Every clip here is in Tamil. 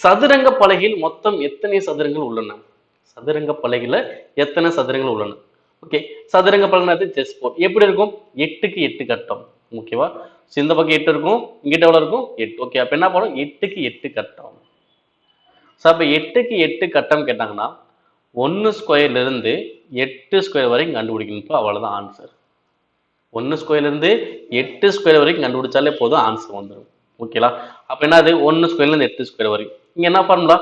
சதுரங்க பலகையில் மொத்தம் எத்தனை சதுரங்கள் உள்ளன? சதுரங்க பலகையில எத்தனை சதுரங்கள் உள்ளன? ஓகே, சதுரங்க பலகைனா செஸ் போர்ட் எப்படி இருக்கும்? 8க்கு 8 கட்டம். ஓகேவா? இந்த பக்கம் 8 இருக்கும், இங்கிட்ட எவ்வளவு இருக்கும்? 8. ஓகே, அப்ப என்ன பண்ணும்? 8க்கு 8 கட்டம். சோ அப்ப 8க்கு 8 கட்டம் கேட்டாங்கன்னா 1 ஸ்கொயர்ல இருந்து 8 ஸ்கொயர் வரைக்கும் கண்டுபிடிக்கணும். அவ்வளவுதான் ஆன்சர். 1 ஸ்கொயர்ல இருந்து 8 ஸ்கொயர் வரைக்கும் கண்டுபிடிச்சாலே போதும், ஆன்சர் வந்துடும். ஓகேலா? அப்ப என்னது? 1 ஸ்கொயர்ல இருந்து 8 ஸ்கொயர் வரைக்கும். இங்க என்ன ஃபார்முலா?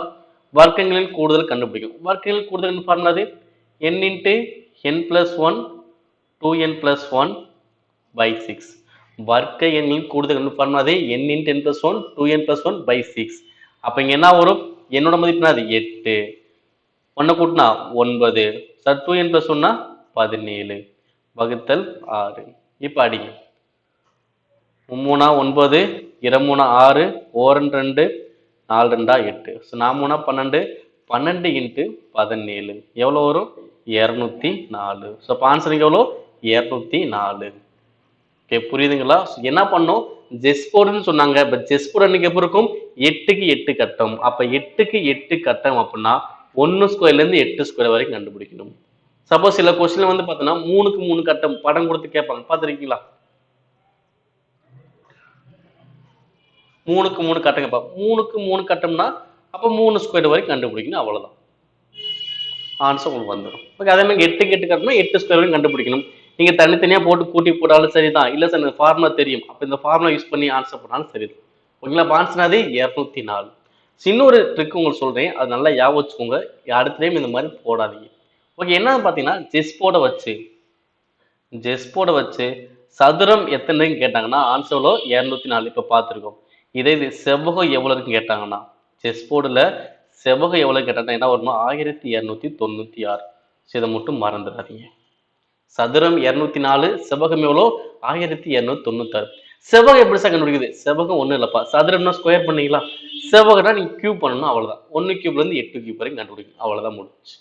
வர்க்கங்களின் கூடுதல் கண்டுபிடிக்கும். வர்க்கங்களின் கூடுதல் ஃபார்முலா அது n into n plus 1 2n plus 1 by 6. வர்க்க எண்ணின் கூடுதல் ஃபார்முலா அது n into n plus 1 2n plus 1 by 6. அப்ப இங்க என்ன வரும்? என்னோட மதிப்பு என்னது? 8. 1 கூட்டினா 9. 2n plus 1 17 வகுத்தல் 6. இப்ப அடிங்க. 3 9, 2 6, 1 2, 4 2 8. ஸோ 4 12, 12 இன்ட்டு 17 எவ்வளோ வரும்? 204. ஸோ இப்போ ஆன்சர் எவ்வளோ? 204. ஓகே, புரியுதுங்களா? என்ன பண்ணோம்? செஸ் போர்டுன்னு சொன்னாங்க. பட் செஸ் போர்டு அன்னைக்கு எப்படி இருக்கும்? 8க்கு 8 கட்டம். அப்ப 8க்கு 8 கட்டம் அப்படின்னா 1 ஸ்கொயர்ல இருந்து 8 ஸ்கொயர் வரைக்கும் கண்டுபிடிக்கணும். சப்போஸ் சில கொஸ்டின் வந்து பார்த்தோன்னா 3க்கு 3 கட்டம் படம் கொடுத்து கேட்பாங்க, பார்த்துருக்கீங்களா? 3க்கு 3 கட்டம் கேட்பாங்க. 3க்கு 3 கட்டம்னா அப்ப 3 ஸ்கொயர் வரைக்கும் கண்டுபிடிக்கணும், அவ்வளவுதான். ஆன்சர் உங்களுக்கு வந்துடும். ஓகே, அதே மாதிரி 8க்கு 8 கட்டம்னா 8 ஸ்கொயர் வரைக்கும் கண்டுபிடிக்கணும். நீங்க தனித்தனியா போட்டு கூட்டி போட்டாலும் சரிதான். இல்ல சார் இந்த ஃபார்முலா தெரியும், அப்ப இந்த ஃபார்முலா யூஸ் பண்ணி ஆன்சர் பண்ணாலும் சரிதான். ஓகேங்களா? ஆன்சர் அது 204. இன்னொரு ட்ரிக் உங்களுக்கு சொல்றேன், அது நல்லா ஞாபகம் வச்சுக்கோங்க. அடுத்த டைம் இந்த மாதிரி போடாதீங்க. ஓகே, என்னன்னு பாத்தீங்கன்னா செஸ் போர்டை வச்சு சதுரம் எத்தனைன்னு கேட்டாங்கன்னா ஆன்சர் 204. இப்ப பார்த்துருக்கோம். இதே இது செவ்வகம் எவ்வளவுன்னு கேட்டாங்கன்னா செஸ் போர்டுல செவ்வகம் எவ்வளவு கேட்டாங்கன்னா என்ன வரணும்? 1296. இதை மட்டும் மறந்துடாதீங்க. சதுரம் 204, செவ்வகம் எவ்வளோ? 1296. செவ்வகம் எப்படி சார் கண்டுபிடிக்குது? செவ்வகம் ஒன்றும் இல்லப்பா, சதுரம்னா ஸ்கொயர் பண்ணீங்களா? செவ்வகம்னா நீங்க கியூப் பண்ணணும், அவ்வளவுதான். 1 கியூப்ல இருந்து 8 கியூப் வரைக்கும் கண்டுபிடிக்கும், அவ்வளவுதான் முடிஞ்சு.